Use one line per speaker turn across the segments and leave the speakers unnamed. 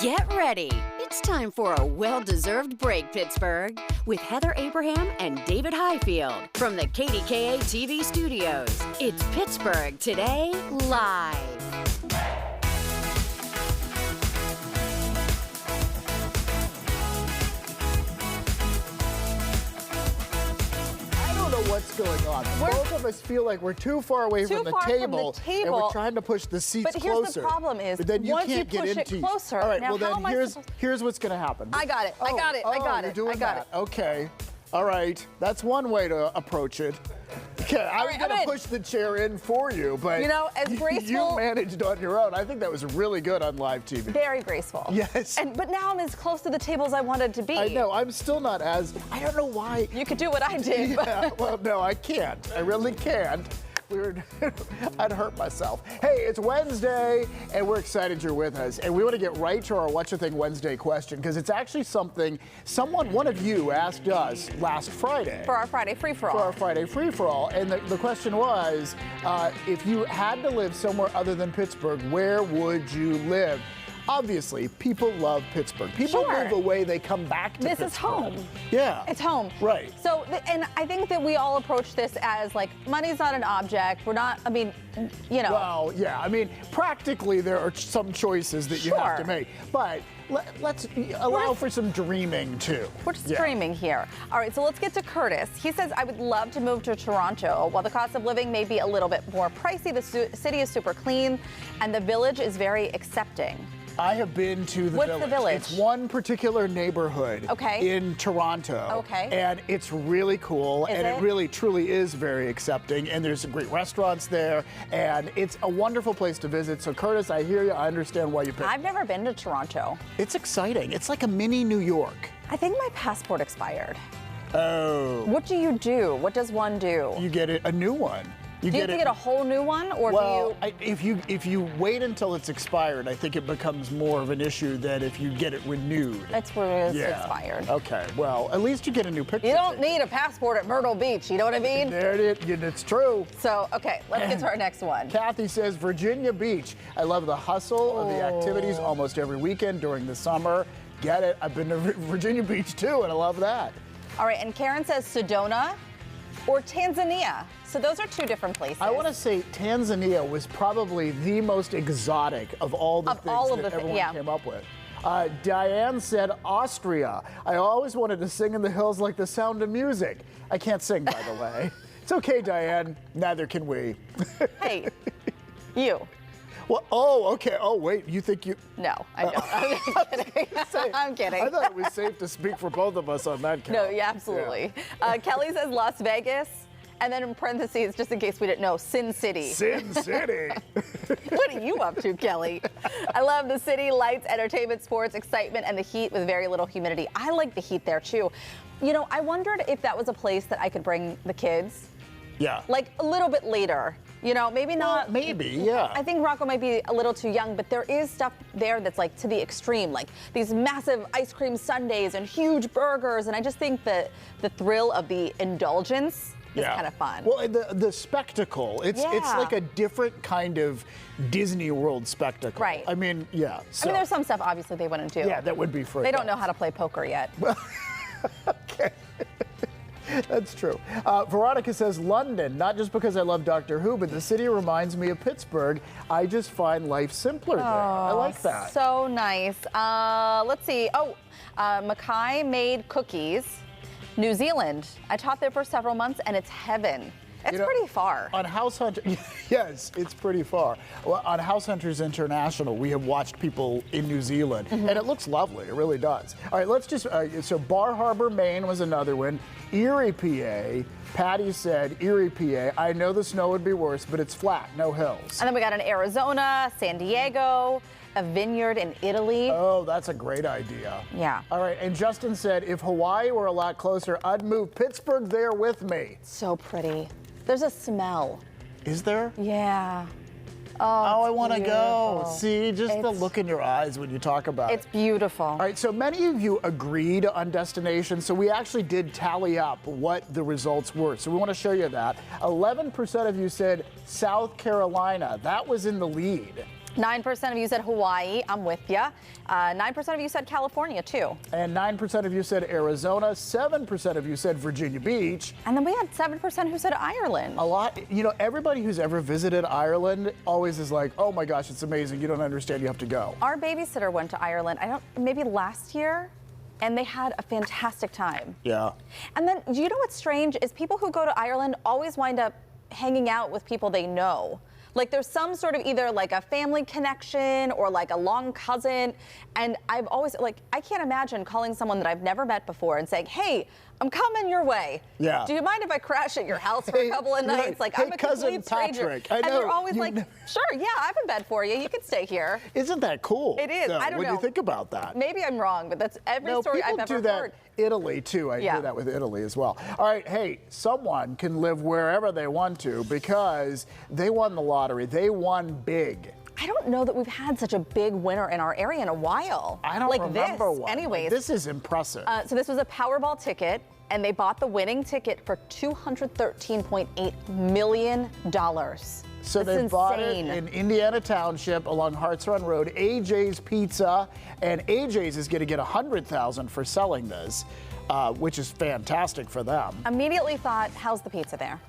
Get ready. It's time for a well-deserved break, Pittsburgh, with Heather Abraham and David Highfield from the KDKA TV studios. It's Pittsburgh Today Live.
What's going on? Both of us feel like we're too far away from the table, and we're trying to push the seats closer.
But here's the problem is,
but then you
once
can't
you push
get into
it closer,
all right,
now
well
how
then
am
here's what's going to happen.
I got it. I got it.
You're doing that. Okay. All right. That's one way to approach it. Okay, I was going to push the chair in for you, but
you know, as graceful,
you managed on your own. I think that was really good on live TV.
Very graceful.
Yes.
But now I'm as close to the table as I wanted to be.
I know. I'm still not as. I don't know why.
You could do what I did.
Yeah. Well, no, I can't. I really can't. I'd hurt myself. Hey, it's Wednesday, and we're excited you're with us. And we want to get right to our What's Your Thing Wednesday question, because it's actually something one of you asked us last Friday.
For our Friday free-for-all.
For our Friday free-for-all. And the question was, if you had to live somewhere other than Pittsburgh, where would you live? Obviously, people love Pittsburgh. People move away, they come back to Pittsburgh.
This is home.
Yeah.
It's home.
Right.
So, and I think that we all approach this as like, money's not an object. We're not, I mean, you know.
Well, yeah, I mean, practically there are some choices that you have to make. But let's allow for some dreaming, too.
We're just dreaming here. All right, so let's get to Curtis. He says, I would love to move to Toronto. While the cost of living may be a little bit more pricey, the city is super clean, and the village is very accepting.
I have been to the village.
What's the village?
It's one particular neighborhood in Toronto.
Okay.
And it's really cool. It really, truly is very accepting. And there's some great restaurants there. And it's a wonderful place to visit. So, Curtis, I hear you. I understand why you picked it.
I've never been to Toronto.
It's exciting. It's like a mini New York.
I think my passport expired.
Oh.
What do you do? What does one do?
You get a new one.
Do you have to get a whole new one, or
if you wait until it's expired, I think it becomes more of an issue than if you get it renewed.
That's where it's expired.
Okay, well, at least you get a new picture.
You don't need a passport at Myrtle Beach, you know what I mean?
There it is, it's true.
So, okay, let's get to our next one.
Kathy says, Virginia Beach. I love the hustle of the activities almost every weekend during the summer. Get it? I've been to Virginia Beach too, and I love that.
All right, and Karen says Sedona or Tanzania. So those are two different places.
I want to say Tanzania was probably the most exotic of all the things that everyone came up with. Diane said Austria. I always wanted to sing in the hills like the sound of music. I can't sing, by the way. It's okay, Diane. Neither can we.
Hey, you.
Well, okay. Oh, wait. You think you...
No, I don't. I'm kidding. I'm kidding.
I thought it was safe to speak for both of us on that count.
No, yeah, absolutely. Yeah. Kelly says Las Vegas. And then in parentheses, just in case we didn't know, Sin City.
Sin City.
What are you up to, Kelly? I love the city, lights, entertainment, sports, excitement, and the heat with very little humidity. I like the heat there, too. You know, I wondered if that was a place that I could bring the kids.
Yeah.
Like a little bit later. You know, maybe not.
Well, maybe, yeah.
I think Rocco might be a little too young, but there is stuff there that's like to the extreme, like these massive ice cream sundaes and huge burgers. And I just think that the thrill of the indulgence is kind of fun.
Well, the spectacle, it's like a different kind of Disney World spectacle.
Right.
I mean, yeah. So.
I mean, there's some stuff obviously they wouldn't do.
Yeah, that would be for
They don't know how to play poker yet.
Okay. That's true. Veronica says London, not just because I love Doctor Who, but the city reminds me of Pittsburgh. I just find life simpler there. I like that.
So nice. Let's see. Mackay made cookies. New Zealand. I taught there for several months, and it's heaven. It's pretty far.
On House Hunters, yes, it's pretty far. Well, on House Hunters International, we have watched people in New Zealand, and it looks lovely. It really does. All right, let's just, so Bar Harbor, Maine was another one. Erie, PA. Patty said, Erie, PA. I know the snow would be worse, but it's flat, no hills.
And then we got in Arizona, San Diego, a vineyard in Italy.
Oh, that's a great idea.
Yeah.
All right, and Justin said, if Hawaii were a lot closer, I'd move Pittsburgh there with me.
So pretty. There's a smell.
Is there?
Yeah.
Oh, I want to go. See, just the look in your eyes when you talk about it.
It's beautiful.
All right, so many of you agreed on destinations, so we actually did tally up what the results were. So we want to show you that. 11% of you said South Carolina. That was in the lead.
9% of you said Hawaii. I'm with you. 9% of you said California, too.
And 9% of you said Arizona. 7% of you said Virginia Beach.
And then we had 7% who said Ireland.
A lot. You know, everybody who's ever visited Ireland always is like, oh my gosh, it's amazing. You don't understand. You have to go.
Our babysitter went to Ireland, maybe last year, and they had a fantastic time.
Yeah.
And then, you know what's strange is people who go to Ireland always wind up hanging out with people they know. Like there's some sort of either like a family connection or like a long cousin. And I've always, like, I can't imagine calling someone that I've never met before and saying, hey, I'm coming your way.
Yeah.
Do you mind if I crash at your house for a couple of nights? Like,
hey,
I'm a
cousin
complete stranger.
Patrick, I know,
and they're always like, sure, yeah, I have a bed for you. You can stay here.
Isn't that cool?
It is.
Though,
I don't
when
know.
you think about that.
Maybe I'm wrong, but that's every story I've ever
people do that.
heard.
Italy too. I hear that with Italy as well. All right, hey, someone can live wherever they want to because they won the lottery. They won big.
I don't know that we've had such a big winner in our area in a while.
I don't remember one.
Anyways,
this is impressive.
So this was a Powerball ticket, and they bought the winning ticket for $213.8 million.
So they bought it in Indiana Township along Hearts Run Road, AJ's Pizza, and AJ's is going to get $100,000 for selling this, which is fantastic for them.
Immediately thought, how's the pizza there?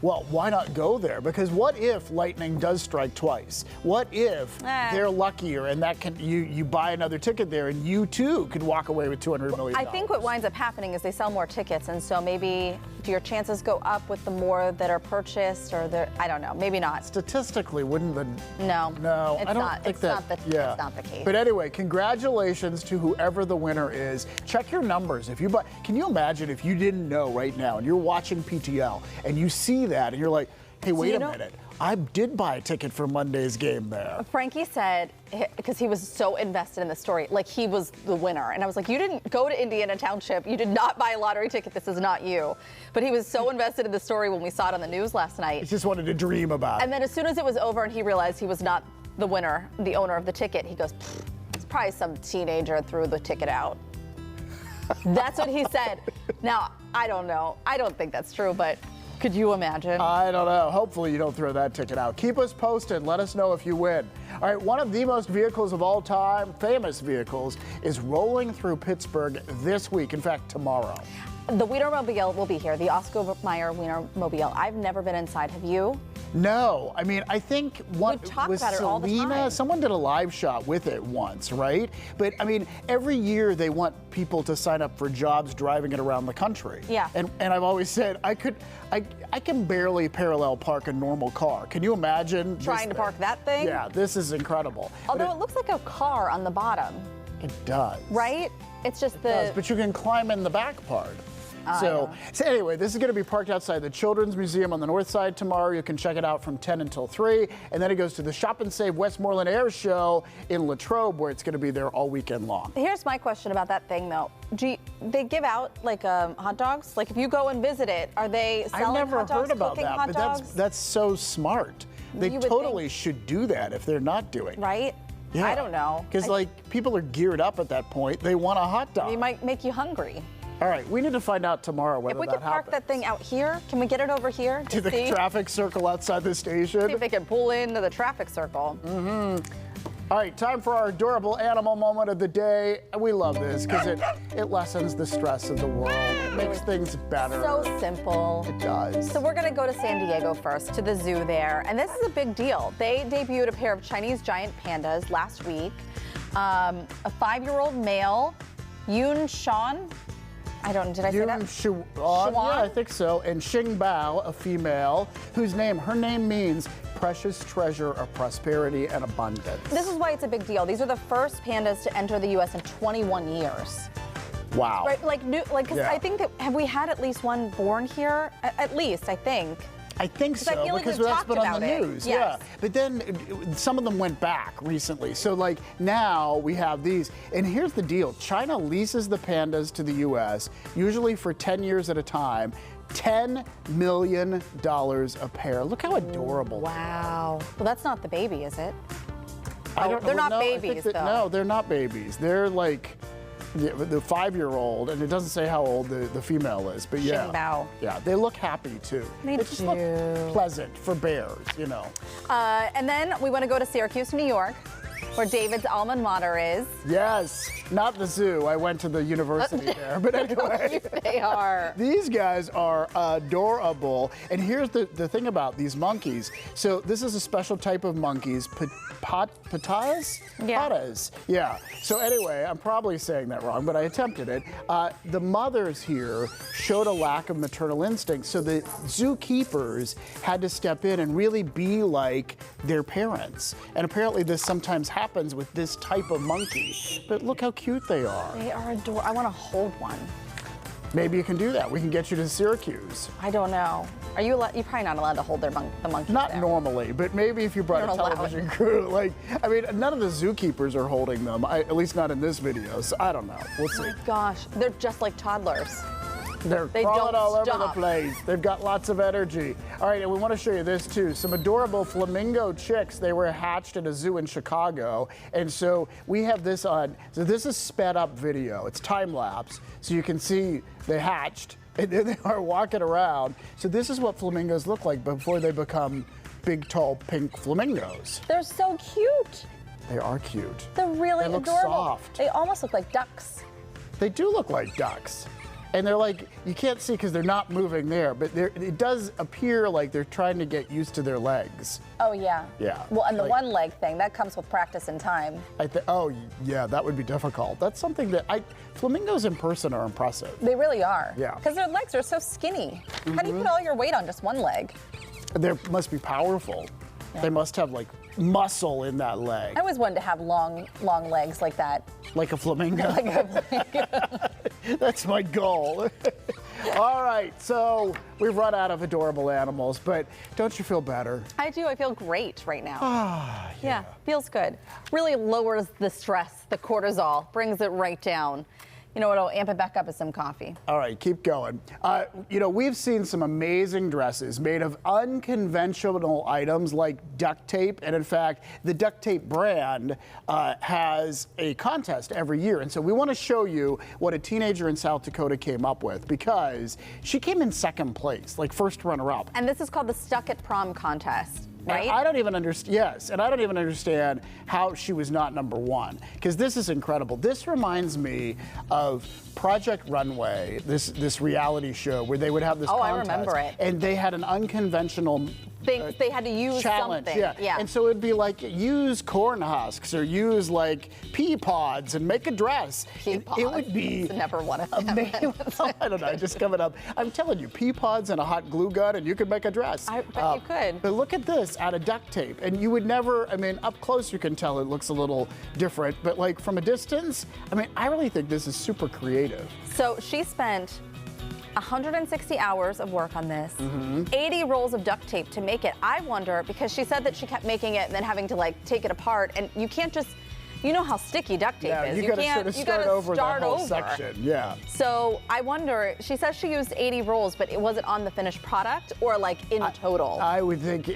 Well, why not go there? Because what if lightning does strike twice? What if they're luckier and that can you buy another ticket there and you too could walk away with $200 million?
I think what winds up happening is they sell more tickets, and so maybe do your chances go up with the more that are purchased, or I don't know, maybe not.
Statistically, wouldn't the
no,
I don't think that.
It's not the case.
But anyway, congratulations to whoever the winner is. Check your numbers. If you buy, can you imagine if you didn't know right now and you're watching PTL and you see that and you're like, hey, wait a minute. I did buy a ticket for Monday's game there.
Frankie said, because he was so invested in the story, like he was the winner. And I was like, you didn't go to Indiana Township. You did not buy a lottery ticket. This is not you. But he was so invested in the story when we saw it on the news last night.
He just wanted to dream about it.
And then as soon as it was over and he realized he was not the winner, the owner of the ticket, he goes, it's probably some teenager threw the ticket out. That's what he said. Now, I don't know. I don't think that's true, but could you imagine?
I don't know. Hopefully you don't throw that ticket out. Keep us posted. Let us know if you win. All right, one of the most vehicles of all time, famous vehicles, is rolling through Pittsburgh this week. In fact, tomorrow.
The Wienermobile will be here, the Oscar Mayer Wienermobile. I've never been inside. Have you?
No. I mean, I think what was Selena, someone did a live shot with it once, right? But I mean, every year they want people to sign up for jobs driving it around the country.
Yeah.
And I've always said I can barely parallel park a normal car. Can you imagine
trying to park that thing?
Yeah, this is incredible.
Although it looks like a car on the bottom.
It does.
Right? It's just
but you can climb in the back part. So anyway, this is going to be parked outside the Children's Museum on the north side tomorrow. You can check it out from 10 until 3. And then it goes to the Shop and Save Westmoreland Air Show in Latrobe, where it's going to be there all weekend long.
Here's my question about that thing, though. They give out, like, hot dogs? Like, if you go and visit it, are they selling hot dogs,
I've never heard about that,
but
that's so smart. They totally should do that if they're not doing it.
Right?
Yeah.
I don't know.
Because, people are geared up at that point. They want a hot dog.
It might make you hungry.
All right, we need to find out tomorrow whether that happens.
If we could park that thing out here, can we get it over here?
To the traffic circle outside the station?
See if they can pull into the traffic circle.
Mm-hmm. All right, time for our adorable animal moment of the day. We love this because it lessens the stress of the world. It makes things better.
So simple.
It does.
So we're going to go to San Diego first, to the zoo there. And this is a big deal. They debuted a pair of Chinese giant pandas last week. A 5-year-old male, Yun Shan. Did I say that?
Yeah, I think so. And Xing Bao, a female, her name means precious treasure of prosperity and abundance.
This is why it's a big deal. These are the first pandas to enter the U.S. in 21 years.
Wow.
Right, because I think that, have we had at least one born here? At least, I think.
I think so, because that's been on the news.
Yes.
Yeah. But then some of them went back recently. So now we have these. And here's the deal. China leases the pandas to the U.S., usually for 10 years at a time. $10 million a pair. Look how adorable.
Wow. Well, that's not the baby, is it?
I don't know.
They're not babies, though.
No, they're not babies. They're the 5-year-old, and it doesn't say how old the female is, but yeah.
Bao.
Yeah, they look happy too.
They
just look pleasant for bears, you know.
And then we want to go to Syracuse, New York, where David's alma mater is.
Yes, not the zoo. I went to the university there, but anyway.
They are.
These guys are adorable. And here's the thing about these monkeys. So this is a special type of monkeys, patas?
Yeah.
Patas. Yeah. So anyway, I'm probably saying that wrong, but I attempted it. The mothers here showed a lack of maternal instinct, so the zookeepers had to step in and really be like their parents. And apparently this sometimes happens with this type of monkey. But look how cute they are.
They are adorable. I want to hold one.
Maybe you can do that. We can get you to Syracuse.
I don't know. Are you allowed? You're probably not allowed to hold the monkeys.
Not
there.
normally, but maybe if you brought a television crew. Like, I mean, none of the zookeepers are holding them, at least not in this video, so I don't know. We'll see.
Oh my gosh, they're just like toddlers.
They crawling all over the place. They've got lots of energy. All right, and we want to show you this too. Some adorable flamingo chicks. They were hatched at a zoo in Chicago. And so we have this on. So this is sped up video. It's time lapse. So you can see they hatched and then they are walking around. So this is what flamingos look like before they become big, tall, pink flamingos.
They're so cute.
They are cute.
They're really
They look
adorable.
soft.
They almost look like ducks.
They do look like ducks. And they're like, you can't see because they're not moving there, but it does appear like they're trying to get used to their legs.
Oh, yeah.
Yeah.
Well, and the
Like-
one leg thing, that comes with practice and time.
Oh, yeah, that would be difficult. That's something that flamingos in person are impressive.
They really are.
Yeah.
Because their legs are so skinny. How do you put all your weight on just one leg?
They must be powerful.
Yeah.
They must have like muscle in that leg.
I always wanted to have long legs like that.
Like a flamingo.
Like a
That's my goal. All right, so we've run out of adorable animals, but don't you feel better?
I do. I feel great right now.
Ah,
Yeah, feels good. Really lowers the stress, the cortisol, brings it right down. You know what'll amp it back up is some coffee.
All right, keep going. You know, we've seen some amazing dresses made of unconventional items like duct tape. And in fact, the duct tape brand has a contest every year. And so we want to show you what a teenager in South Dakota came up with, because she came in second place, like first runner up.
And this is called the Stuck at Prom contest. Right?
And I don't even understand. Yes, and I don't even understand how she was not number one, because this is incredible. This reminds me of Project Runway, this reality show where they would have this contest.
I remember it.
And they had an unconventional
They had to use
challenge.
something.
Yeah. And so it'd be like, use corn husks or use like pea pods and make a dress.
Pea
It
pods.
would be
It's never one of them.
amazing. I don't know, just coming up. I'm telling you, pea pods and a hot glue gun, and you could make a dress.
I bet you could.
But look at this out of duct tape. And you would never, I mean, up close you can tell it looks a little different, but like from a distance, I mean, I really think this is super creative.
So she spent 160 hours of work on this,
Mm-hmm.
80 rolls of duct tape to make it. I wonder, because she said that she kept making it and then having to like take it apart, and you can't just, you know how sticky duct tape is.
You gotta sort of start over that whole section. Yeah.
So I wonder, she says she used 80 rolls, but was it on the finished product or like in total?
I would think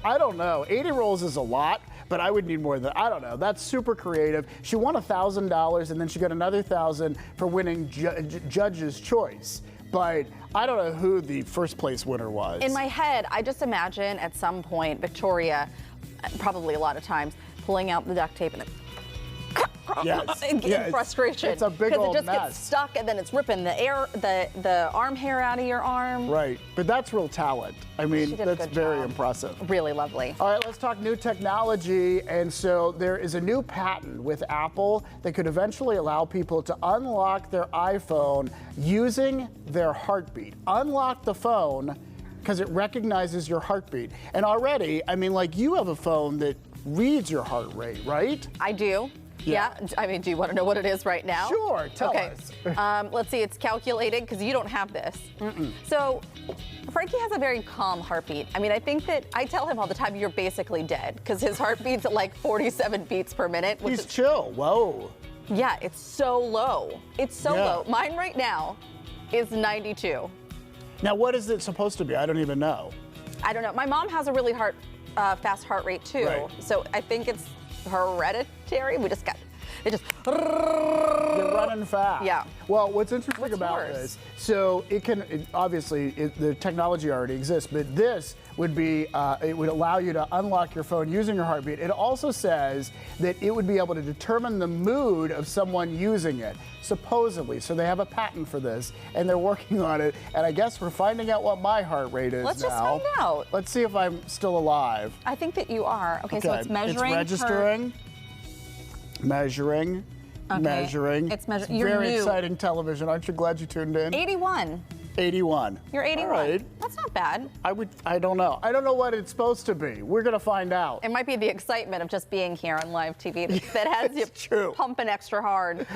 I don't know. 80 rolls is a lot, but I would need more than that. I don't know. That's super creative. She won $1,000, and then she got another $1,000 for winning Judge's Choice. But I don't know who the first place winner was.
In my head, I just imagine at some point Victoria, probably a lot of times, pulling out the duct tape and
Yes.
in frustration.
It's a big old
because it just
mess.
gets stuck, and then it's ripping the arm hair out of your arm.
Right. But that's real talent. I mean,
She did a
that's
good
very
job.
impressive.
Really lovely.
All right, let's talk new technology. And so there is a new patent with Apple that could eventually allow people to unlock their iPhone using their heartbeat. Unlock the phone because it recognizes your heartbeat. And already, I mean, like, you have a phone that reads your heart rate, right?
I do.
Yeah.
I mean, do you want to know what it is right now?
Sure, tell us.
Let's see, it's calculated because you don't have this. So Frankie has a very calm heartbeat. I mean, I think that I tell him all the time, you're basically dead, because his heartbeat's at like 47 beats per minute. Which
He's
is,
chill. Whoa.
yeah, it's so low. It's so
Yeah.
low. Mine right now is 92.
Now, what is it supposed to be? I don't even know.
I don't know. My mom has a really fast heart rate too.
Right.
So I think it's hereditary. We just got They just.
You're running fast.
Yeah.
Well, what's interesting about
worse?
this, so obviously the technology already exists, but this would be, it would allow you to unlock your phone using your heartbeat. It also says that it would be able to determine the mood of someone using it, supposedly. So they have a patent for this, and they're working on it. And I guess we're finding out what my heart rate is now.
Let's just find out.
Let's see if I'm still alive.
I think that you are. Okay, so it's measuring.
It's registering. Measuring.
Okay.
Measuring.
It's measuring. You're
very
new.
exciting television. Aren't you glad you tuned in?
81.
81.
You're 81.
All right.
That's not bad.
I don't know. I don't know what it's supposed to be. We're going to find out.
It might be the excitement of just being here on live TV that has you
true.
pumping extra hard.